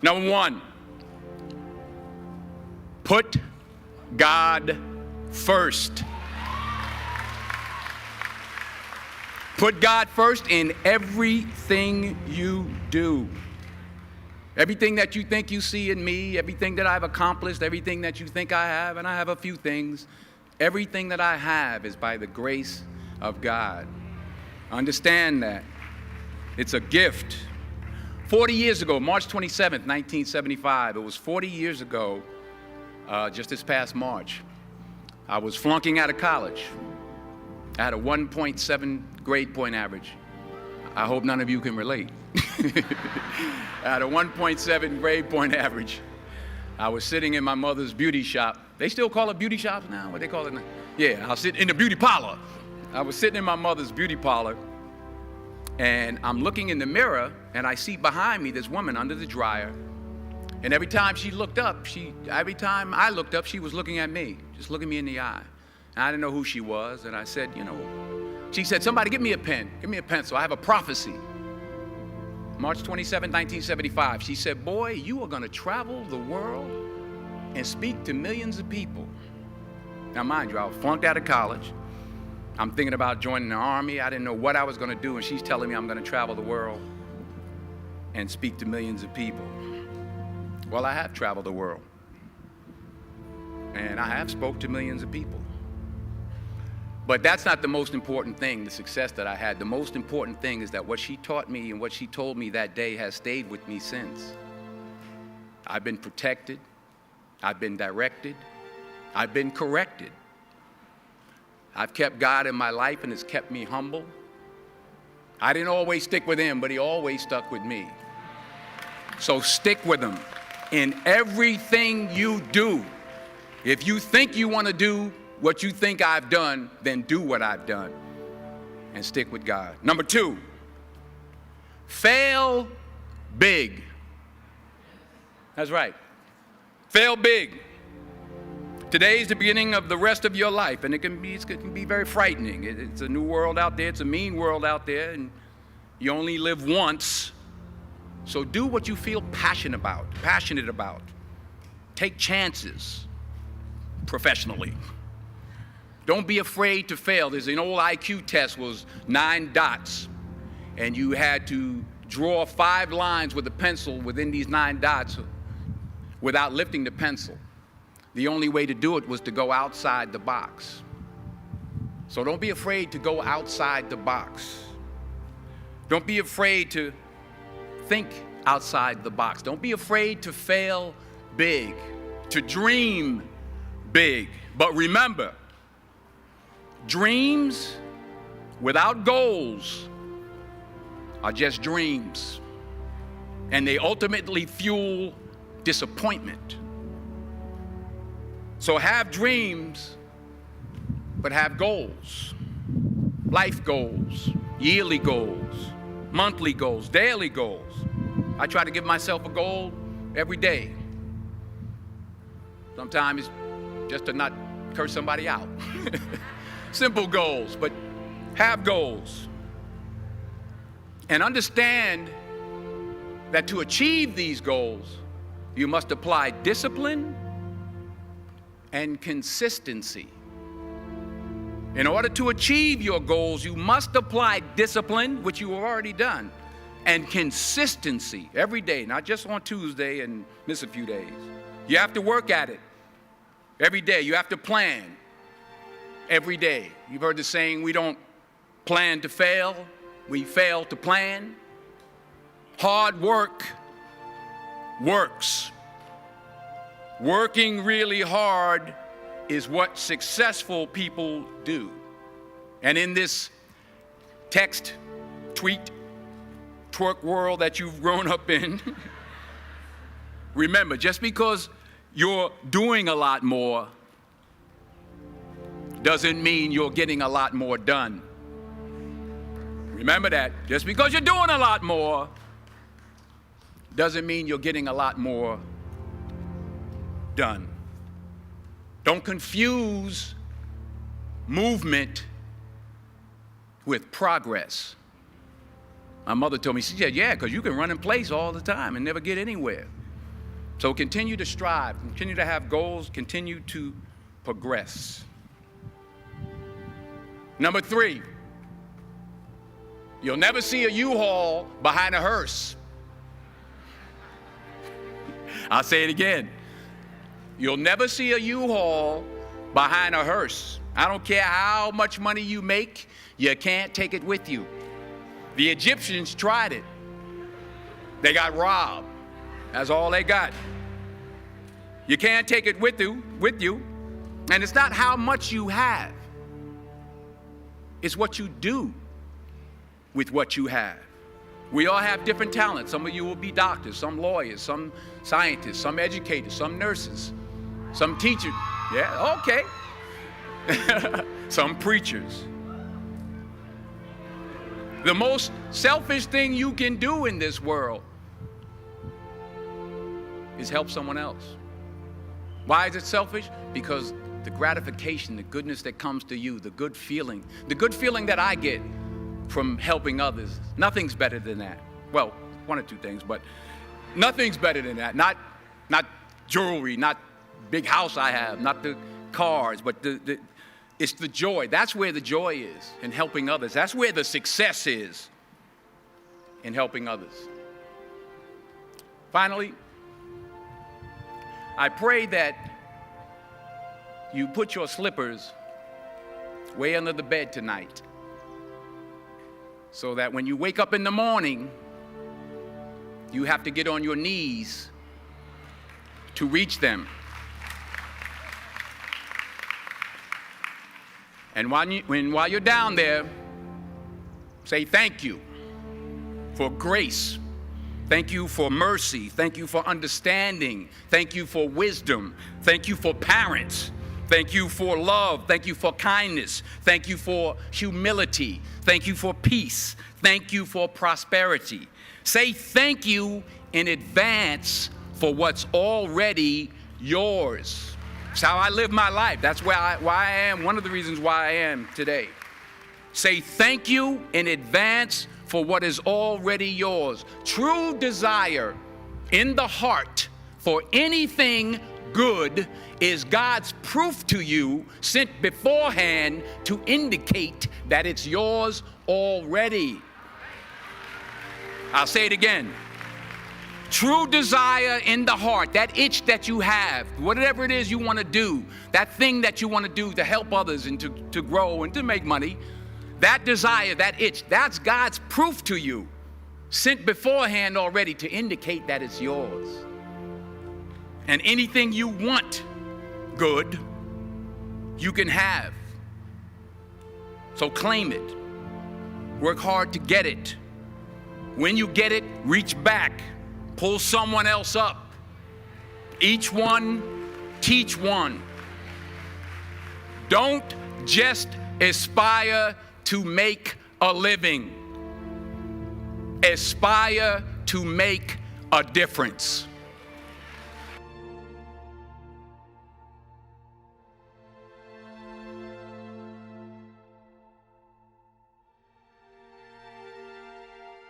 Number one, put God first. Put God first in everything you do. Everything that you think you see in me, everything that I've accomplished, everything that you think I have, and I have a few things, everything that I have is by the grace of God. Understand that. It's a gift. 40 years ago, March 27th, 1975, it was 40 years ago, just this past March, I was flunking out of college. I had a 1.7 grade point average. I hope none of you can relate. I had a 1.7 grade point average. I was sitting in my mother's beauty shop. They still call it beauty shops now? What they call it now? Yeah, I was sitting in the beauty parlor. I was sitting in my mother's beauty parlor, and I'm looking in the mirror, and I see behind me this woman under the dryer. And every time she looked up, every time I looked up, she was looking at me, just looking me in the eye. And I didn't know who she was, and I said, she said, somebody give me a pen, give me a pencil, I have a prophecy. March 27, 1975, she said, boy, you are gonna travel the world and speak to millions of people. Now mind you, I was flunked out of college. I'm thinking about joining the army. I didn't know what I was gonna do, and she's telling me I'm gonna travel the world and speak to millions of people. Well, I have traveled the world, and I have spoke to millions of people. But that's not the most important thing, the success that I had. The most important thing is that what she taught me and what she told me that day has stayed with me since. I've been protected, I've been directed, I've been corrected. I've kept God in my life, and it's kept me humble. I didn't always stick with him, but he always stuck with me. So stick with him in everything you do. If you think you want to do what you think I've done, then do what I've done and stick with God. Number two, fail big. That's right. Fail big. Today is the beginning of the rest of your life, and it can be very frightening. It's a new world out there. It's a mean world out there, and you only live once. So do what you feel passionate about. Take chances professionally. Don't be afraid to fail. There's an old IQ test, was 9 dots, and you had to draw 5 lines with a pencil within these 9 dots without lifting the pencil. The only way to do it was to go outside the box. So don't be afraid to go outside the box. Don't be afraid to think outside the box. Don't be afraid to fail big, to dream big. But remember, dreams without goals are just dreams, and they ultimately fuel disappointment. So have dreams, but have goals. Life goals, yearly goals, monthly goals, daily goals. I try to give myself a goal every day. Sometimes it's just to not curse somebody out. Simple goals, but have goals. And understand that to achieve these goals, you must apply discipline and consistency. In order to achieve your goals, you must apply discipline, which you have already done, and consistency every day, not just on Tuesday and miss a few days. You have to work at it every day. You have to plan every day. You've heard the saying, we don't plan to fail, we fail to plan. Hard work works. Working really hard is what successful people do. And in this text, tweet, twerk world that you've grown up in, remember, just because you're doing a lot more doesn't mean you're getting a lot more done. Remember that. Just because you're doing a lot more doesn't mean you're getting a lot more done. Don't confuse movement with progress. My mother told me, she said, yeah, because you can run in place all the time and never get anywhere. So continue to strive, continue to have goals, continue to progress. Number 3, you'll never see a U-Haul behind a hearse. I'll say it again. You'll never see a U-Haul behind a hearse. I don't care how much money you make, you can't take it with you. The Egyptians tried it. They got robbed. That's all they got. You can't take it with you. And it's not how much you have. It's what you do with what you have. We all have different talents. Some of you will be doctors, some lawyers, some scientists, some educators, some nurses, some teachers. Yeah, okay. Some preachers. The most selfish thing you can do in this world is help someone else. Why is it selfish? Because the gratification, the goodness that comes to you, the good feeling that I get from helping others, nothing's better than that. Well, one or two things, but nothing's better than that. Not jewelry, not big house I have, not the cars, but it's the joy. That's where the joy is, in helping others. That's where the success is, in helping others. Finally, I pray that you put your slippers way under the bed tonight, so that when you wake up in the morning, you have to get on your knees to reach them. And while you're down there, say thank you for grace. Thank you for mercy. Thank you for understanding. Thank you for wisdom. Thank you for parents. Thank you for love. Thank you for kindness. Thank you for humility. Thank you for peace. Thank you for prosperity. Say thank you in advance for what's already yours. It's how I live my life. That's why I am, one of the reasons why I am today. Say thank you in advance for what is already yours. True desire in the heart for anything good is God's proof to you, sent beforehand to indicate that it's yours already. I'll say it again. True desire in the heart, that itch that you have, whatever it is you want to do, that thing that you want to do to help others and to grow and to make money, that desire, that itch, that's God's proof to you, sent beforehand already to indicate that it's yours. And anything you want good, you can have. So claim it. Work hard to get it. When you get it, reach back. Pull someone else up. Each one, teach one. Don't just aspire to make a living. Aspire to make a difference.